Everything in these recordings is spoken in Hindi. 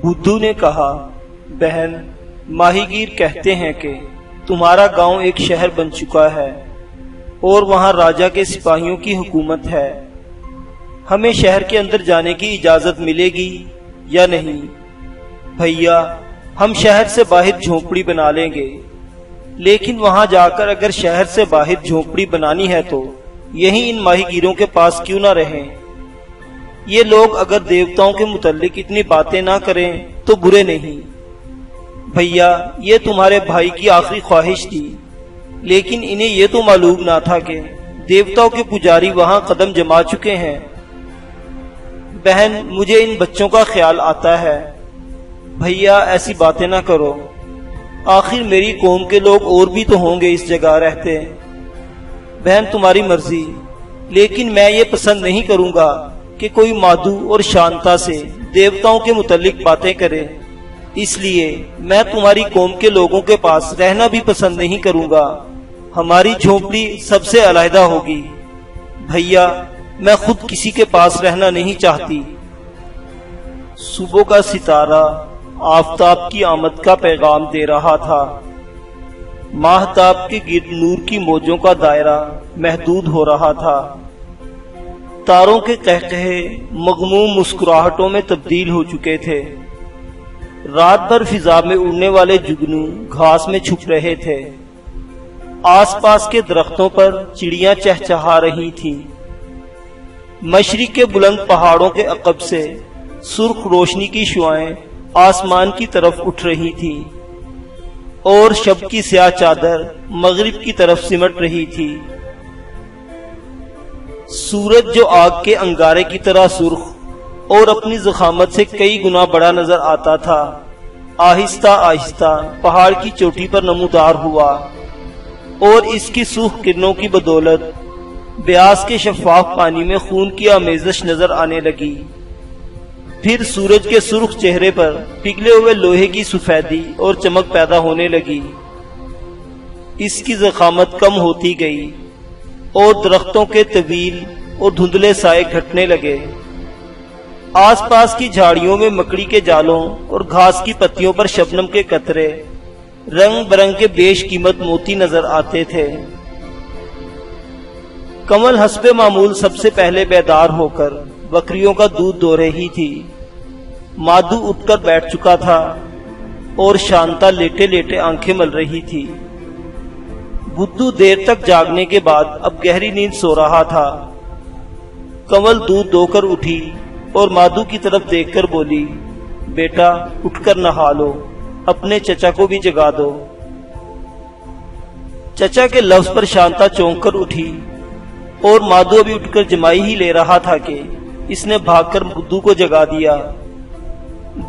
बुद्धू ने कहा, बहन, माहीगीर कहते हैं कि तुम्हारा गांव एक शहर बन चुका है और वहां राजा के सिपाहियों की हुकूमत है। हमें शहर के अंदर जाने की इजाजत मिलेगी या नहीं? भैया, हम शहर से बाहर झोंपड़ी बना लेंगे, लेकिन वहां जाकर अगर शहर से बाहर झोंपड़ी बनानी है तो यहीं इन माहीगीरों के पास क्यों ना रहें? ये लोग अगर देवताओं के मुतल्लिक इतनी बातें ना करें तो बुरे नहीं। भैया, ये तुम्हारे भाई की आखिरी ख्वाहिश थी, लेकिन इन्हें ये तो मालूम ना था कि देवताओं के पुजारी वहां कदम जमा चुके हैं। बहन, मुझे इन बच्चों का ख्याल आता है। भैया, ऐसी बातें ना करो, आखिर मेरी कौम के लोग और भी तो होंगे इस जगह रहते। बहन, तुम्हारी मर्जी, लेकिन मैं ये पसंद नहीं करूंगा कि कोई माधु और शांता से देवताओं के मुतल्लिक बातें करे। इसलिए मैं तुम्हारी कौम के लोगों के पास रहना भी पसंद नहीं करूंगा। हमारी झोंपड़ी सबसे अलहदा होगी। भैया, मैं खुद किसी के पास रहना नहीं चाहती। सुबह का सितारा आफताब की आमद का पैगाम दे रहा था। माहताब के गिर्द नूर की मौजों का दायरा महदूद हो रहा था। तारों के कहकहे मगमूम मुस्कुराहटों में तब्दील हो चुके थे। रात भर फिजा में उड़ने वाले जुगनू घास में छुप रहे थे। आसपास के दरख्तों पर चिड़ियां चहचहा रही थीं। मशरिक के बुलंद पहाड़ों के अकब से सुर्ख रोशनी की शुआएं आसमान की तरफ उठ रही थीं और शब की स्याह चादर मगरिब की तरफ सिमट रही थी। सूरज, जो आग के अंगारे की तरह सुर्ख और अपनी ज़खामत से कई गुना बड़ा नजर आता था, आहिस्ता आहिस्ता पहाड़ की चोटी पर नमूदार हुआ और इसकी सूख किरणों की बदौलत ब्यास के शफाफ पानी में खून की आमेज़श नजर आने लगी। फिर सूरज के सुर्ख चेहरे पर पिघले हुए लोहे की सफेदी और चमक पैदा होने लगी। इसकी ज़खामत कम होती गई और दरख्तों के तवील और धुंधले साए घटने लगे। आसपास की झाड़ियों में मकड़ी के जालों और घास की पत्तियों पर शबनम के कतरे, रंग बिरंग के बेशकीमत मोती नजर आते थे। कमल हस्बे मामूल सबसे पहले बेदार होकर बकरियों का दूध दो रही थी। माधु उठकर बैठ चुका था और शांता लेटे लेटे आंखें मल रही थी। बुद्धू देर तक जागने के बाद अब गहरी नींद सो रहा था। कमल दूध दोकर उठी और माधु की तरफ देखकर बोली, बेटा, उठकर नहा लो, अपने चचा को भी जगा दो। चचा के लफ्ज पर शांता चौंक कर उठी और माधु अभी उठकर जमाई ही ले रहा था कि इसने भागकर बुद्धू को जगा दिया।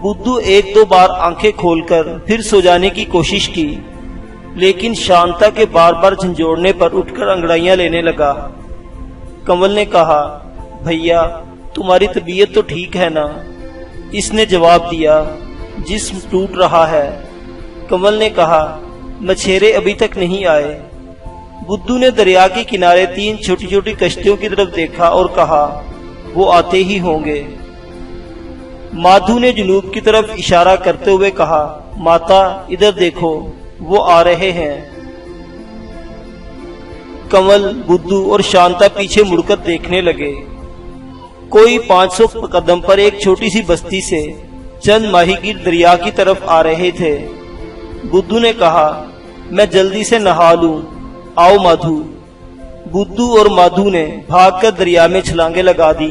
बुद्धू एक दो बार आंखें खोलकर फिर सो जाने की कोशिश की, लेकिन शांता के बार बार झंझोड़ने पर उठकर अंगड़ाइयां लेने लगा। कमल ने कहा, भैया, तुम्हारी तबीयत तो ठीक है ना? इसने जवाब दिया, जिस्म टूट रहा है। कमल ने कहा, मछेरे अभी तक नहीं आए। बुद्धू ने दरिया के किनारे 3 छोटी छोटी कश्तियों की तरफ देखा और कहा, वो आते ही होंगे। माधु ने जुनूब की तरफ इशारा करते हुए कहा, माता, इधर देखो, वो आ रहे हैं। कमल, बुद्धू और शांता पीछे मुड़कर देखने लगे। कोई 500 कदम पर एक छोटी सी बस्ती से चंद माहीगीर दरिया की तरफ आ रहे थे। बुद्धू ने कहा, मैं जल्दी से नहा लूं, आओ माधु। बुद्धू और माधु ने भागकर दरिया में छलांगे लगा दी।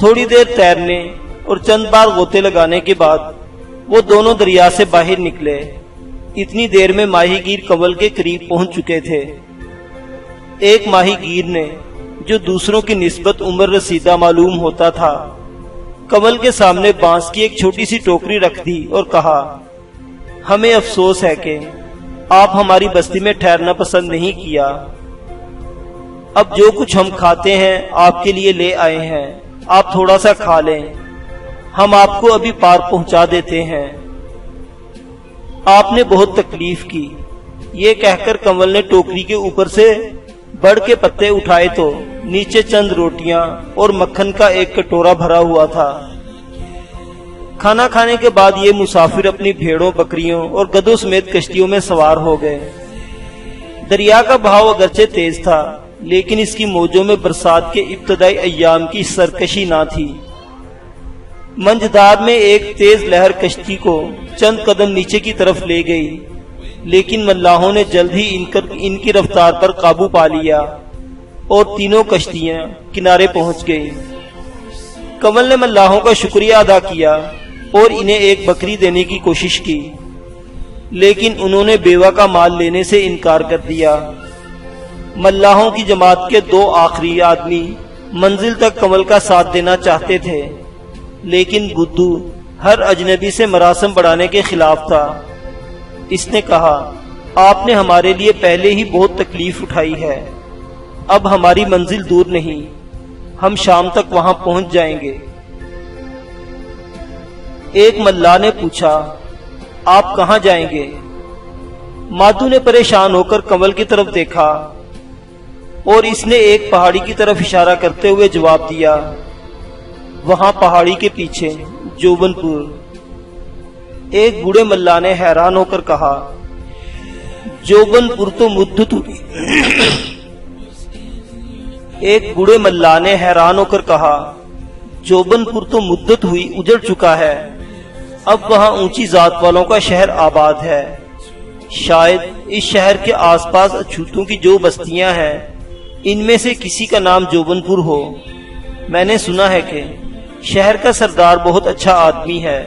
थोड़ी देर तैरने और चंद बार गोते लगाने के बाद वो दोनों दरिया से बाहर निकले। इतनी देर में माहीगीर कमल के करीब पहुंच चुके थे। एक माहीगीर ने, जो दूसरों की निस्बत उम्र रसीदा मालूम होता था, कमल के सामने बांस की एक छोटी सी टोकरी रख दी और कहा, हमें अफसोस है कि आप हमारी बस्ती में ठहरना पसंद नहीं किया। अब जो कुछ हम खाते हैं आपके लिए ले आए हैं, आप थोड़ा सा खा लें, हम आपको अभी पार पहुंचा देते हैं। आपने बहुत तकलीफ की। ये कहकर कमल ने टोकरी के ऊपर से बड़ के पत्ते उठाए तो नीचे चंद रोटियां और मक्खन का एक कटोरा भरा हुआ था। खाना खाने के बाद ये मुसाफिर अपनी भेड़ों, बकरियों और गधों समेत कश्तियों में सवार हो गए। दरिया का बहाव अगरचे तेज था, लेकिन इसकी मौजों में बरसात के इब्तदाई अय्याम की सरकशी ना थी। मंझधार में एक तेज लहर कश्ती को चंद कदम नीचे की तरफ ले गई, लेकिन मल्लाहों ने जल्द ही इनकी रफ्तार पर काबू पा लिया और तीनों कश्तियां किनारे पहुंच गईं। कंवल ने मल्लाहों का शुक्रिया अदा किया और इन्हें एक बकरी देने की कोशिश की, लेकिन उन्होंने बेवा का माल लेने से इनकार कर दिया। मल्लाहों की जमात के 2 आखिरी आदमी मंजिल तक कंवल का साथ देना चाहते थे, लेकिन बुद्धू हर अजनबी से मरासम बढ़ाने के खिलाफ था। इसने कहा, आपने हमारे लिए पहले ही बहुत तकलीफ उठाई है, अब हमारी मंजिल दूर नहीं, हम शाम तक वहां पहुंच जाएंगे। एक मल्लाह ने पूछा, आप कहां जाएंगे? माधु ने परेशान होकर कंवल की तरफ देखा और इसने एक पहाड़ी की तरफ इशारा करते हुए जवाब दिया, वहां पहाड़ी के पीछे जोबनपुर। एक बूढ़े मल्लाह ने हैरान होकर कहा, जोबनपुर तो मुद्दत हुई। एक बूढ़े मल्लाह ने हैरान होकर कहा, जोबनपुर तो मुद्दत हुई उजड़ चुका है, अब वहां ऊंची जात वालों का शहर आबाद है। शायद इस शहर के आसपास अछूतों की जो बस्तियां हैं, इनमें से किसी का नाम जोबनपुर हो। मैंने सुना है कि शहर का सरदार बहुत अच्छा आदमी है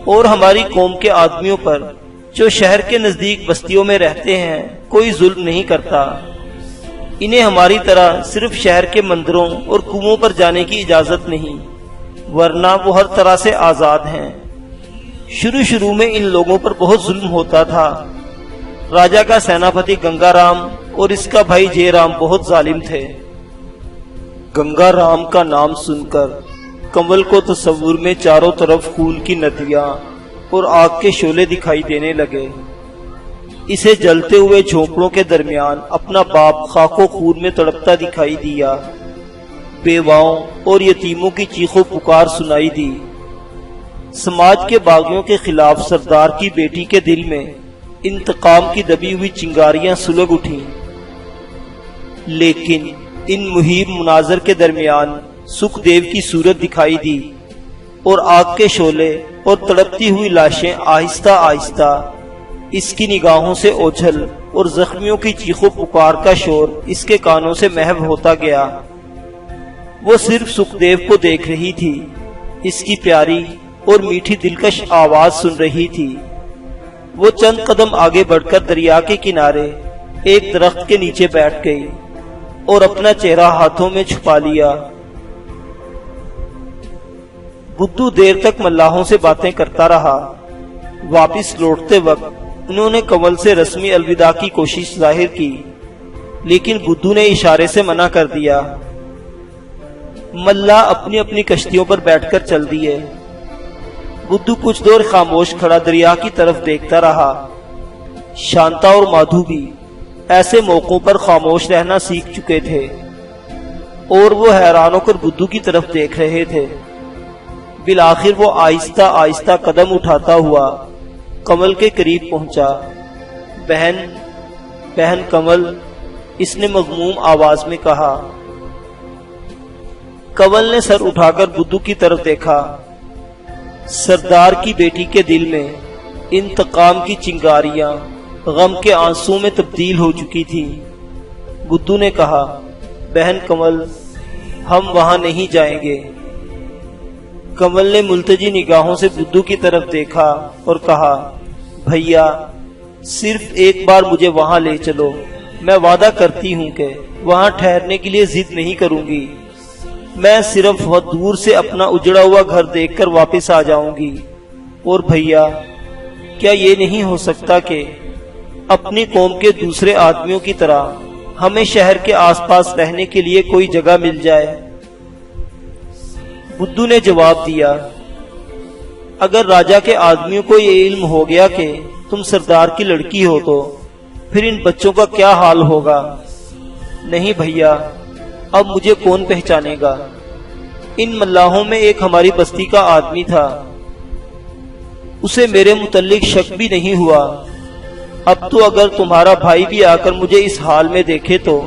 और हमारी कौम के आदमियों पर जो शहर के नजदीक बस्तियों में रहते हैं कोई जुल्म नहीं करता। इन्हें हमारी तरह सिर्फ शहर के मंदिरों और कुओं पर जाने की इजाजत नहीं, वरना वो हर तरह से आजाद हैं। शुरू में इन लोगों पर बहुत जुल्म होता था। राजा का सेनापति गंगाराम और इसका भाई जयराम बहुत जालिम थे। गंगाराम का नाम सुनकर कंवल को तस्वुर में चारों तरफ खून की नदियां और आग के शोले दिखाई देने लगे। इसे जलते हुए झोंपड़ों के दरमियान अपना बाप खाको खून में तड़पता दिखाई दिया। बेवाओं और यतीमों की चीखों पुकार सुनाई दी। समाज के बागियों के खिलाफ सरदार की बेटी के दिल में इंतकाम की दबी हुई चिंगारियां सुलग उठी। लेकिन इन मुहिम मुनाजर के दरमियान सुखदेव की सूरत दिखाई दी और आग के शोले और तड़पती हुई लाशें आहिस्ता आहिस्ता इसकी निगाहों से ओझल और जख्मियों की चीखों पुकार का शोर इसके कानों से महव होता गया। वो सिर्फ सुखदेव को देख रही थी, इसकी प्यारी और मीठी दिलकश आवाज सुन रही थी। वो चंद कदम आगे बढ़कर दरिया के किनारे एक दरख्त के नीचे बैठ गई और अपना चेहरा हाथों में छुपा लिया। बुद्धू देर तक मल्लाहों से बातें करता रहा। वापिस लौटते वक्त उन्होंने कंवल से रस्मी अलविदा की कोशिश जाहिर की, लेकिन बुद्धू ने इशारे से मना कर दिया। मल्लाह अपनी अपनी कश्तियों पर बैठकर चल दिए। बुद्धू कुछ देर खामोश खड़ा दरिया की तरफ देखता रहा। शांता और माधु भी ऐसे मौकों पर खामोश रहना सीख चुके थे और वो हैरान होकर बुद्धू की तरफ देख रहे थे। बिलाखिर वो आहिस्ता आहिस्ता कदम उठाता हुआ कंवल के करीब पहुंचा। बहन, बहन कंवल, इसने मगमूम आवाज में कहा। कंवल ने सर उठाकर बुद्धू की तरफ देखा। सरदार की बेटी के दिल में इंतकाम की चिंगारियां गम के आंसू में तब्दील हो चुकी थी। बुद्धू ने कहा, बहन कंवल, हम वहां नहीं जाएंगे। कंवल ने मुल्तजी निगाहों से बुद्धू की तरफ देखा और कहा, भैया, सिर्फ एक बार मुझे वहां ले चलो। मैं वादा करती हूं कि वहां ठहरने के लिए जिद नहीं करूंगी। मैं सिर्फ बहुत दूर से अपना उजड़ा हुआ घर देखकर वापस आ जाऊंगी। और भैया, क्या ये नहीं हो सकता कि अपनी कौम के दूसरे आदमियों की तरह हमें शहर के आसपास रहने के लिए कोई जगह मिल जाए? बुद्धू ने जवाब दिया, अगर राजा के आदमियों को ये इल्म हो गया कि तुम सरदार की लड़की हो तो फिर इन बच्चों का क्या हाल होगा? नहीं भैया, अब मुझे कौन पहचानेगा? इन मल्लाहों में एक हमारी बस्ती का आदमी था, उसे मेरे मुतल्लिक शक भी नहीं हुआ। अब तो अगर तुम्हारा भाई भी आकर मुझे इस हाल में देखे तो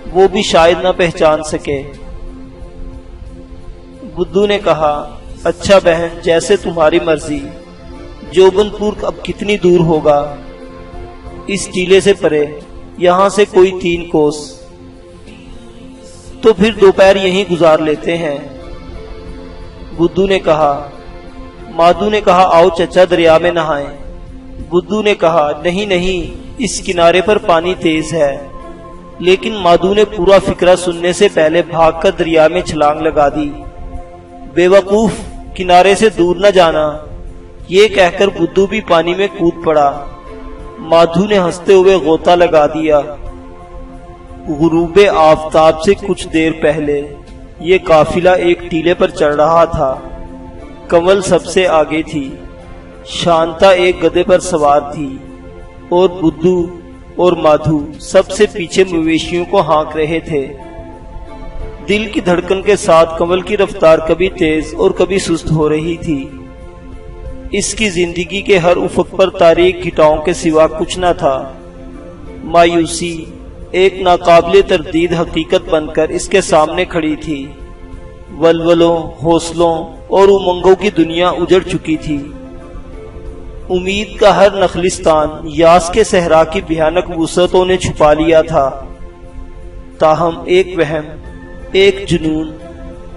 वो भी शायद न पहचान सके। बुद्धू ने कहा, अच्छा बहन, जैसे तुम्हारी मर्जी। जोबनपुर अब कितनी दूर होगा? इस टीले से परे, यहां से कोई 3 कोस। तो फिर दोपहर यहीं गुजार लेते हैं, बुद्धू ने कहा। माधु ने कहा, आओ चचा दरिया में नहाएं। बुद्धू ने कहा, नहीं नहीं, इस किनारे पर पानी तेज है। लेकिन माधु ने पूरा फिक्रा सुनने से पहले भागकर दरिया में छलांग लगा दी। बेवकूफ, किनारे से दूर न जाना, ये कहकर बुद्धू भी पानी में कूद पड़ा। माधु ने हंसते हुए गोता लगा दिया। गुरूबे आफताब से कुछ देर पहले ये काफिला एक टीले पर चढ़ रहा था। कंवल सबसे आगे थी, शांता एक गधे पर सवार थी और बुद्धू और माधु सबसे पीछे मवेशियों को हाँक रहे थे। दिल की धड़कन के साथ कंवल की रफ्तार कभी तेज और कभी सुस्त हो रही थी। इसकी जिंदगी के हर उफक पर तारीक घिटाओं के सिवा कुछ न था। मायूसी एक नाकाबिले तरदीद हकीकत बनकर इसके सामने खड़ी थी। वलवलों, हौसलों और उमंगों की दुनिया उजड़ चुकी थी। उम्मीद का हर नखलिस्तान यास के सहरा की भयानक वुसअतों ने छुपा लिया था। ताहम एक वहम, एक जुनून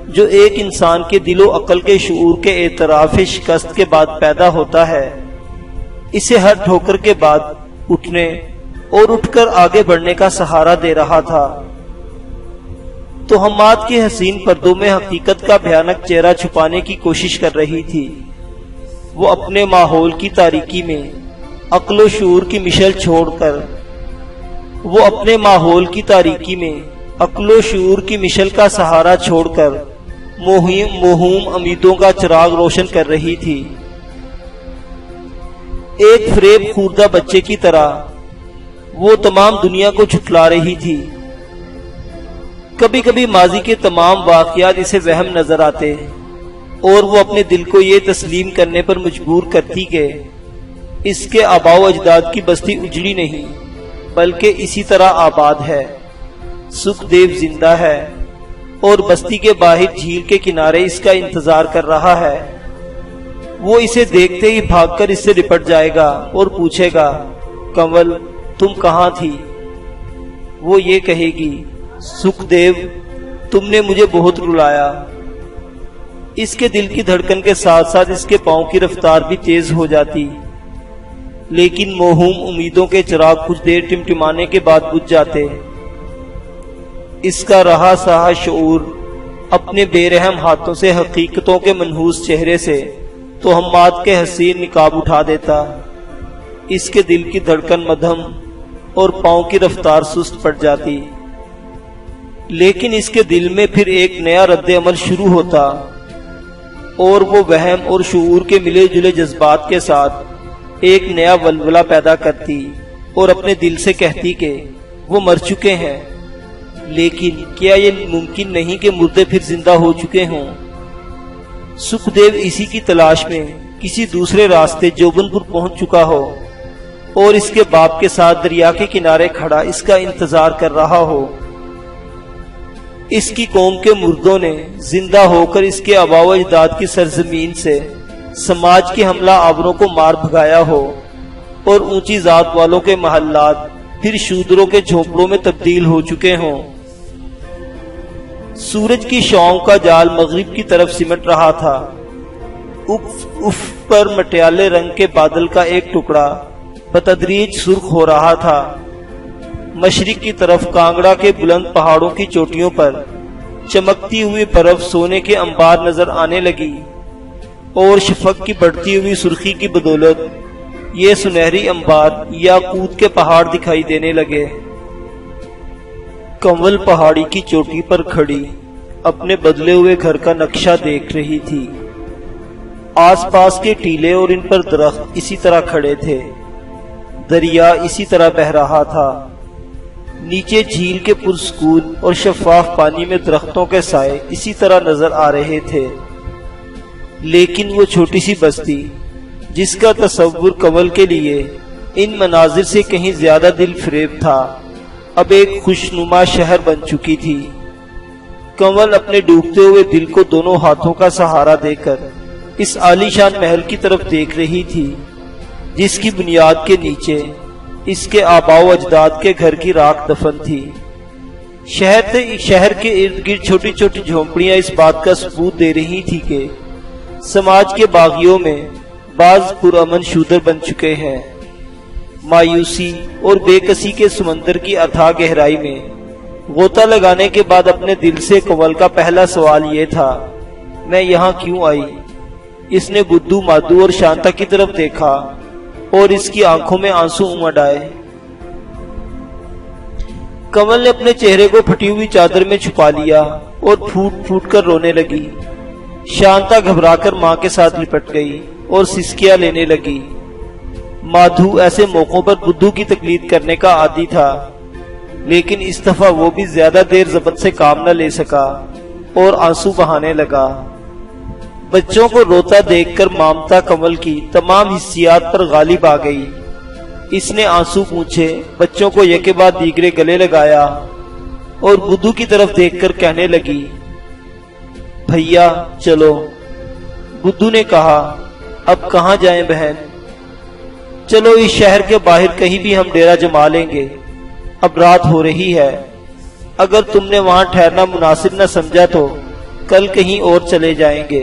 जो एक इंसान के दिलो अकल के शऊर के एतराफ़ शिकस्त के बाद पैदा होता है, इसे हर ठोकर के बाद उठने और उठकर आगे बढ़ने का सहारा दे रहा था। तो हम्माद के हसीन पर्दों में हकीकत का भयानक चेहरा छुपाने की कोशिश कर रही थी। वो अपने माहौल की तारीकी में अक्ल शऊर की मिशल छोड़कर शऊर की मिशल का सहारा छोड़कर मोहूम उम्मीदों का चिराग रोशन कर रही थी। एक फरेब खूरदा बच्चे की तरह वो तमाम दुनिया को झुठला रही थी। कभी कभी माजी के तमाम वाकयात इसे वहम नजर आते और वो अपने दिल को ये तस्लीम करने पर मजबूर करती कि इसके आबाओ अजदाद की बस्ती उजड़ी नहीं बल्कि इसी तरह आबाद है। सुखदेव जिंदा है और बस्ती के बाहर झील के किनारे इसका इंतजार कर रहा है। वो इसे देखते ही भागकर इससे लिपट जाएगा और पूछेगा, कंवल तुम कहाँ थी? वो ये कहेगी, सुखदेव तुमने मुझे बहुत रुलाया। इसके दिल की धड़कन के साथ साथ इसके पांव की रफ्तार भी तेज हो जाती। लेकिन मोहूम उम्मीदों के चिराग कुछ देर टिमटिमाने के बाद बुझ जाते। इसका रहा सहा शऊर अपने बेरहम हाथों से हकीकतों के मनहूस चेहरे से तो हम्माद के हसीन निकाब उठा देता। इसके दिल की धड़कन मध्यम और पांव की रफ्तार सुस्त पड़ जाती। लेकिन इसके दिल में फिर एक नया रद्द अमल शुरू होता और वो वहम और शऊर के मिले जुले जज्बात के साथ एक नया वलवला पैदा करती और अपने दिल से कहती कि वो मर चुके हैं। लेकिन क्या ये मुमकिन नहीं कि मुर्दे फिर जिंदा हो चुके हों? सुखदेव इसी की तलाश में किसी दूसरे रास्ते जोबनपुर पहुंच चुका हो और इसके बाप के साथ दरिया के किनारे खड़ा इसका इंतजार कर रहा हो। इसकी कौम के मुर्दों ने जिंदा होकर इसके आबाओ अजदाद की सरजमीन से समाज के हमला आवरों को मार भगाया हो और ऊंची जात वालों के महल्लात फिर शूद्रों के झोंपड़ों में तब्दील हो चुके हों। सूरज की शाम का जाल मगरिब की तरफ सिमट रहा था। उफ पर मटियाले रंग के बादल का एक टुकड़ा बतदरीज सुर्ख हो रहा था। मशरिक की तरफ कांगड़ा के बुलंद पहाड़ों की चोटियों पर चमकती हुई बर्फ सोने के अंबार नजर आने लगी और शफक की बढ़ती हुई सुर्खी की बदौलत ये सुनहरी अंबार याकूत के पहाड़ दिखाई देने लगे। कंवल पहाड़ी की चोटी पर खड़ी अपने बदले हुए घर का नक्शा देख रही थी। आसपास के टीले और इन पर दरख्त इसी तरह खड़े थे। दरिया इसी तरह बह रहा था। नीचे झील के पुरस्कून और शफाफ पानी में दरख्तों के साए इसी तरह नजर आ रहे थे। लेकिन वो छोटी सी बस्ती जिसका तस्वुर कंवल के लिए इन मनाजिर से कहीं ज्यादा दिल फरेब था, अब एक खुशनुमा शहर बन चुकी थी। कंवल अपने डूबते हुए दिल को दोनों हाथों का सहारा देकर इस आलीशान महल की तरफ देख रही थी, जिसकी बुनियाद के नीचे इसके आबाओ अजदाद के घर की राख दफन थी। शहर के इर्द गिर्द छोटी छोटी झोंपड़ियां इस बात का सबूत दे रही थी कि समाज के बागियों में बाज पुरअमन शूदर बन चुके हैं। मायूसी और बेकसी के समंदर की अथाह गहराई में गोता लगाने के बाद अपने दिल से कंवल का पहला सवाल ये था, मैं यहाँ क्यों आई? इसने बुद्धू, माधू और शांता की तरफ देखा और इसकी आंखों में आंसू उमड़ आए। कंवल ने अपने चेहरे को फटी हुई चादर में छुपा लिया और फूट फूट कर रोने लगी। शांता घबराकर मां के साथ लिपट गई और सिसकियां लेने लगी। माधु ऐसे मौकों पर बुद्धू की तकलीद करने का आदी था, लेकिन इस दफा वो भी ज्यादा देर जबत से काम न ले सका और आंसू बहाने लगा। बच्चों को रोता देखकर ममता कंवल की तमाम हिस्सियात पर गालिब आ गई। इसने आंसू पूछे बच्चों को एक के बाद दीगरे गले लगाया और बुद्धू की तरफ देखकर कहने लगी, भैया चलो। बुद्धू ने कहा, अब कहाँ जाएं बहन? चलो इस शहर के बाहर कहीं भी हम डेरा जमा लेंगे, अब रात हो रही है। अगर तुमने वहां ठहरना मुनासिब न समझा तो कल कहीं और चले जाएंगे।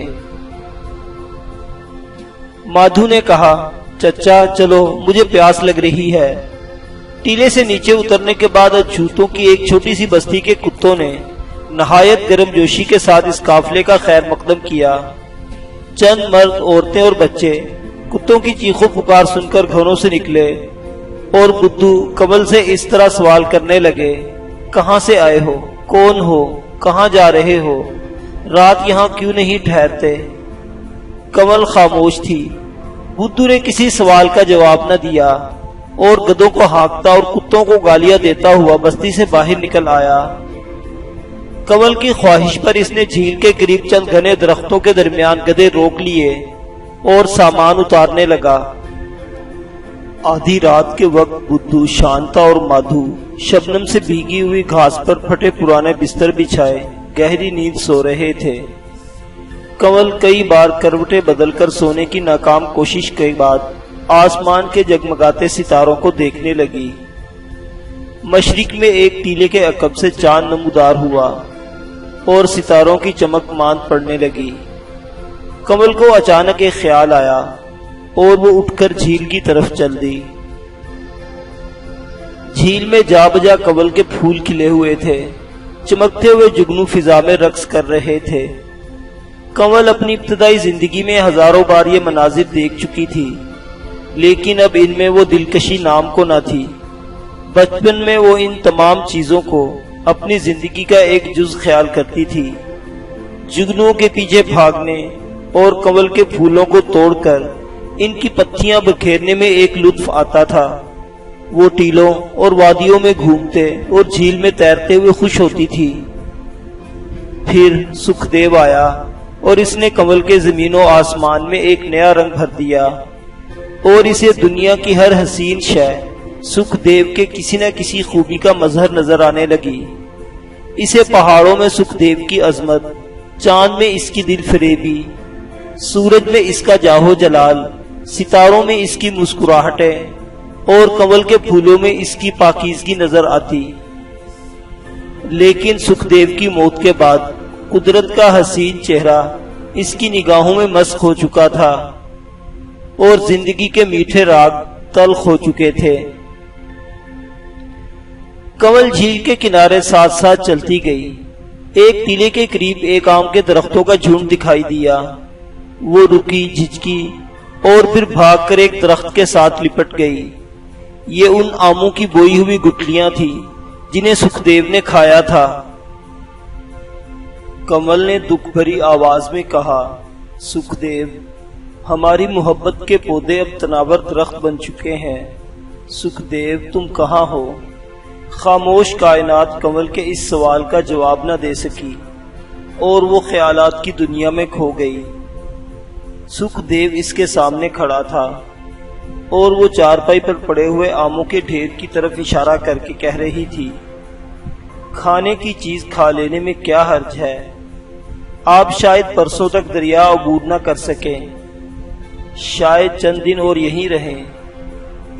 माधु ने कहा, चचा चलो, मुझे प्यास लग रही है। टीले से नीचे उतरने के बाद अछूतों की एक छोटी सी बस्ती के कुत्तों ने नहायत गर्मजोशी के साथ इस काफिले का खैर मकदम किया। चंद मर्द, औरतें और बच्चे कुत्तों की चीखों पुकार सुनकर घरों से निकले और बुद्धू कंवल से इस तरह सवाल करने लगे, कहाँ से आए हो? कौन हो? कहाँ जा रहे हो? रात यहाँ क्यों नहीं ठहरते? कंवल खामोश थी। बुद्धू ने किसी सवाल का जवाब न दिया और गधों को हाँकता और कुत्तों को गालियां देता हुआ बस्ती से बाहर निकल आया। कंवल की ख्वाहिश पर इसने झील के करीब चंद घने दरख्तों के दरमियान गधे रोक लिए और सामान उतारने लगा। आधी रात के वक्त बुद्धू, शांता और माधु शबनम से भीगी हुई घास पर फटे पुराने बिस्तर बिछाए गहरी नींद सो रहे थे। कंवल कई बार करवटें बदलकर सोने की नाकाम कोशिश के बाद आसमान के जगमगाते सितारों को देखने लगी। मशरिक में एक टीले के अकब से चांद नमूदार हुआ और सितारों की चमक मांद पड़ने लगी। कंवल को अचानक एक ख्याल आया और वो उठकर झील की तरफ चल दी। झील में जा बजा कंवल के फूल खिले हुए थे, चमकते हुए जुगनू फिजा में रक्स कर रहे थे। कंवल अपनी इब्तदाई जिंदगी में हजारों बार ये मनाजिर देख चुकी थी, लेकिन अब इनमें वो दिलकशी नाम को न थी। बचपन में वो इन तमाम चीजों को अपनी जिंदगी का एक जुज ख्याल करती थी। जुगनुओं के पीछे भागने और कंवल के फूलों को तोड़कर इनकी पत्तियां बखेरने में एक लुत्फ आता था। वो टीलों और वादियों में घूमते और झील में तैरते हुए खुश होती थी। फिर सुखदेव आया और इसने कंवल के जमीनों आसमान में एक नया रंग भर दिया और इसे दुनिया की हर हसीन शय सुखदेव के किसी न किसी खूबी का मजहर नजर आने लगी। इसे पहाड़ों में सुखदेव की अजमत, चांद में इसकी दिल फरेबी, सूरज में इसका जाहो जलाल, सितारों में इसकी मुस्कुराहटें और कंवल के फूलों में इसकी पाकीज़गी नजर आती। लेकिन सुखदेव की मौत के बाद कुदरत का हसीन चेहरा इसकी निगाहों में मस्क हो चुका था और जिंदगी के मीठे राग तल्ख हो चुके थे। कंवल झील के किनारे साथ साथ चलती गई। एक टीले के करीब एक आम के दरख्तों का झुंड दिखाई दिया। वो रुकी, झिझकी और फिर भागकर एक दरख्त के साथ लिपट गई। ये उन आमों की बोई हुई गुठलियां थी जिन्हें सुखदेव ने खाया था। कंवल ने दुख भरी आवाज में कहा, सुखदेव, हमारी मोहब्बत के पौधे अब तनावर दरख्त बन चुके हैं। सुखदेव, तुम कहाँ हो? खामोश कायनात कंवल के इस सवाल का जवाब न दे सकी और वो ख्यालात की दुनिया में खो गई। सुखदेव इसके सामने खड़ा था और वो चारपाई पर पड़े हुए आमों के ढेर की तरफ इशारा करके कह रही थी, खाने की चीज खा लेने में क्या हर्ज है। आप शायद परसों तक दरिया अबूर न कर सकें, शायद चंद दिन और यहीं रहें,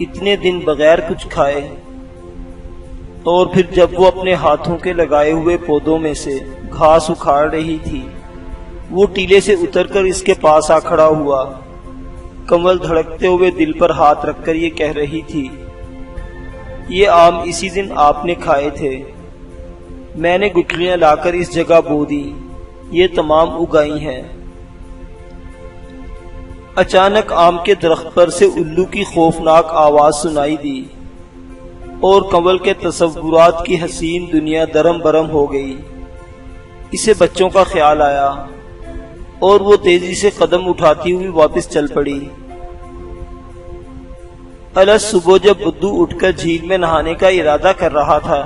इतने दिन बगैर कुछ खाए। और फिर जब वो अपने हाथों के लगाए हुए पौधों में से घास उखाड़ रही थी, वो टीले से उतरकर इसके पास आ खड़ा हुआ। कमल धड़कते हुए दिल पर हाथ रखकर ये कह रही थी, ये आम इसी दिन आपने खाए थे, मैंने गुठलियां लाकर इस जगह बो दी, ये तमाम उगाई हैं। अचानक आम के दरख्त पर से उल्लू की खौफनाक आवाज सुनाई दी और कमल के तसव्वुरात की हसीन दुनिया दरम बरम हो गई। इसे बच्चों का ख्याल आया और वो तेजी से कदम उठाती हुई वापस चल पड़ी। अलग सुबह जब बुद्धू उठकर झील में नहाने का इरादा कर रहा था,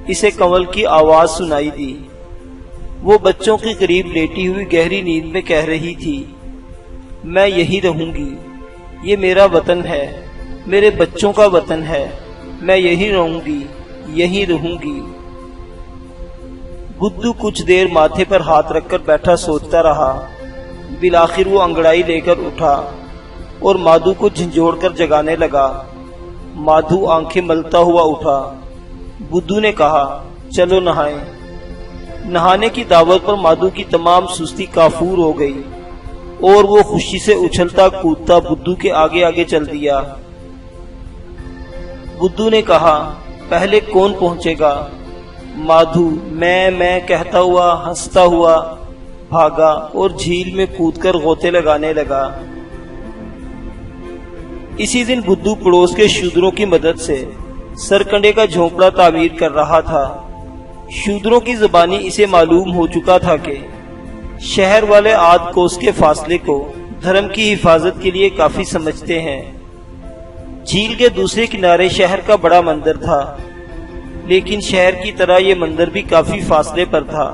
इसे कमल की आवाज सुनाई दी। वो बच्चों के करीब लेटी हुई गहरी नींद में कह रही थी, मैं यहीं रहूंगी, ये मेरा वतन है, मेरे बच्चों का वतन है, मैं यहीं रहूंगी, यहीं रहूंगी। बुद्धू कुछ देर माथे पर हाथ रखकर बैठा सोचता रहा। बिलाखिर वो अंगड़ाई लेकर उठा और माधु को झंझोड़कर जगाने लगा। माधु आंखें मलता हुआ उठा। बुद्धू ने कहा, चलो नहाएं। नहाने की दावत पर माधु की तमाम सुस्ती काफूर हो गई और वो खुशी से उछलता कूदता बुद्धू के आगे आगे चल दिया। बुद्धू ने कहा, पहले कौन पहुंचेगा? माधु मैं कहता हुआ हंसता हुआ भागा और झील में कूदकर गोते लगाने लगा। इसी दिन बुद्धू पड़ोस के शूद्रों की मदद से सरकंडे का झोंपड़ा तामीर कर रहा था। शूद्रों की जुबानी इसे मालूम हो चुका था कि शहर वाले आध कोस के फासले को धर्म की हिफाजत के लिए काफी समझते हैं। झील के दूसरे किनारे शहर का बड़ा मंदिर था, लेकिन शहर की तरह यह मंदिर भी काफी फासले पर था।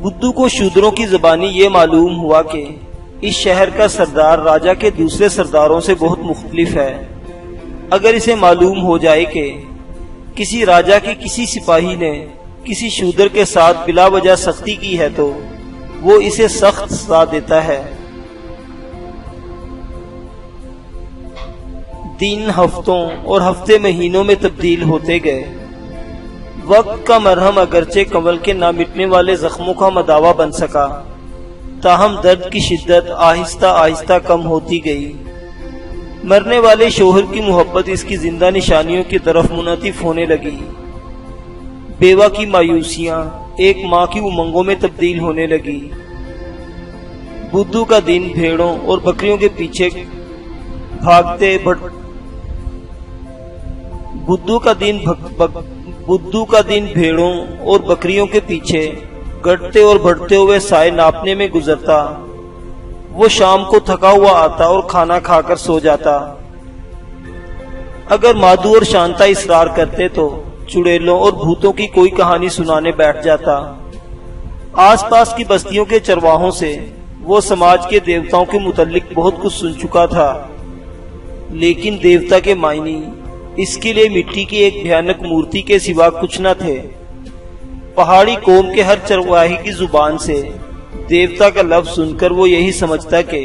बुद्धू को शूद्रों की जुबानी ये मालूम हुआ कि इस शहर का सरदार राजा के दूसरे सरदारों से बहुत मुख्तलिफ है। अगर इसे मालूम हो जाए कि किसी राजा के किसी सिपाही ने किसी शूद्र के साथ बिला वजह सख्ती की है तो वो इसे सख्त सजा देता है। दिन हफ्तों और हफ्ते महीनों में तब्दील होते गए। वक्त का मरहम अगरचे कमल के ना मिटने वाले जख्मों का मदावा बन सका, ताहम दर्द की शिद्दत आहिस्ता आहिस्ता कम होती गई। मरने वाले शोहर की मोहब्बत इसकी जिंदा निशानियों की तरफ मुनतिफ होने लगी। बेवा की मायूसियां एक माँ की उमंगों में तब्दील होने लगी। बुद्धू का दिन भेड़ों और बकरियों के पीछे भागते बुद्धू का दिन भेड़ों और बकरियों के पीछे घटते और बढ़ते हुए साए नापने में गुजरता। वो शाम को थका हुआ आता और खाना खाकर सो जाता। अगर माधु और शांता इसरार करते तो चुड़ैलों और भूतों की कोई कहानी सुनाने बैठ जाता। आसपास की बस्तियों के चरवाहों से वो समाज के देवताओं के मुतल्लिक बहुत कुछ सुन चुका था, लेकिन देवता के मायने इसके लिए मिट्टी की एक भयानक मूर्ति के सिवा कुछ न थे। पहाड़ी कौम के हर चरवाही की जुबान से देवता का लफ्ज सुनकर वो यही समझता कि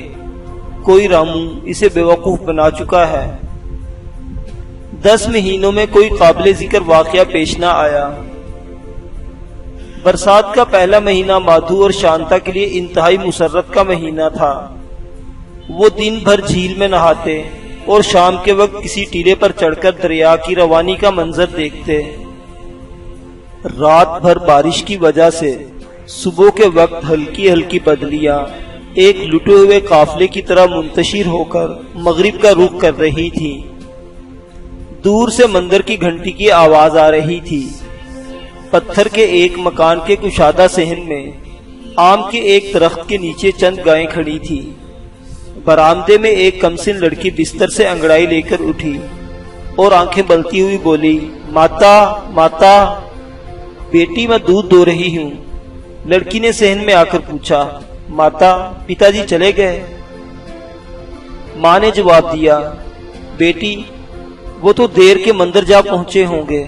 कोई रामू इसे बेवकूफ बना चुका है। 10 महीनों में कोई काबिल जिक्र वाकया पेश न आया। बरसात का पहला महीना माधु और शांता के लिए इंतहाई मुसर्रत का महीना था। वो दिन भर झील में नहाते और शाम के वक्त किसी टीले पर चढ़कर दरिया की रवानी का मंजर देखते। रात भर बारिश की वजह से सुबह के वक्त हल्की हल्की बदलियां एक लुटे हुए काफले की तरह मुंतशिर होकर मगरिब का रुख कर रही थी। दूर से मंदिर की घंटी की आवाज आ रही थी। पत्थर के एक मकान के कुशादा सहन में आम के एक दरख्त के नीचे चंद गायें खड़ी थी। बरामदे में एक कमसिन लड़की बिस्तर से अंगड़ाई लेकर उठी और आंखें बलती हुई बोली, माता माता, बेटी मैं दूध दो रही हूँ, लड़की ने सहन में आकर पूछा, माता पिताजी चले गए? माँ ने जवाब दिया, बेटी वो तो देर के मंदिर जा पहुंचे होंगे।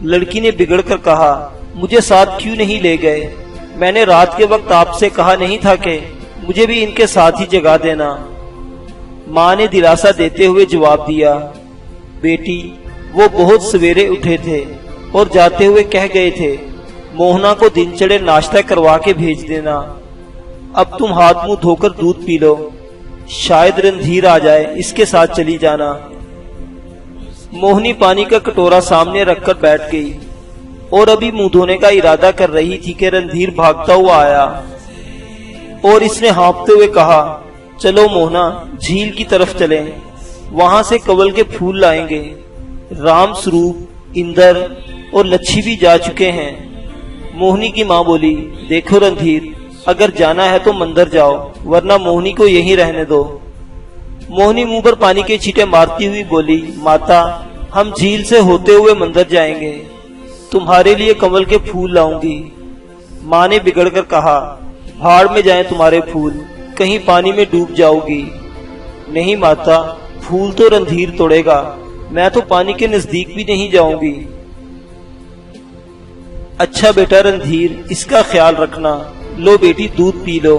लड़की ने बिगड़कर कहा, मुझे साथ क्यों नहीं ले गए? मैंने रात के वक्त आपसे कहा नहीं था कि मुझे भी इनके साथ ही जगा देना। माँ ने दिलासा देते हुए जवाब दिया, बेटी वो बहुत सवेरे उठे थे और जाते हुए कह गए थे मोहना को दिन चढ़े नाश्ता करवा के भेज देना। अब तुम हाथ मुंह धोकर दूध पी लो, शायद रणधीर आ जाए, इसके साथ चली जाना। मोहनी पानी का कटोरा सामने रखकर बैठ गई और अभी मुंह धोने का इरादा कर रही थी कि रणधीर भागता हुआ आया और इसने हाँफते हुए कहा, चलो मोहना झील की तरफ चलें, वहां से कमल के फूल लाएंगे। राम स्वरूप, इंदर और लच्छी भी जा चुके हैं। मोहनी की माँ बोली, देखो रणधीर, अगर जाना है तो मंदिर जाओ, वरना मोहनी को यहीं रहने दो। मोहनी मुंह पर पानी के छींटे मारती हुई बोली, माता हम झील से होते हुए मंदिर जाएंगे, तुम्हारे लिए कमल के फूल लाऊंगी। माँ ने बिगड़कर कहा, भाड़ में जाएं तुम्हारे फूल, कहीं पानी में डूब जाओगी। नहीं माता, फूल तो रणधीर तोड़ेगा, मैं तो पानी के नजदीक भी नहीं जाऊंगी। अच्छा बेटा रणधीर, इसका ख्याल रखना। लो बेटी दूध पी लो।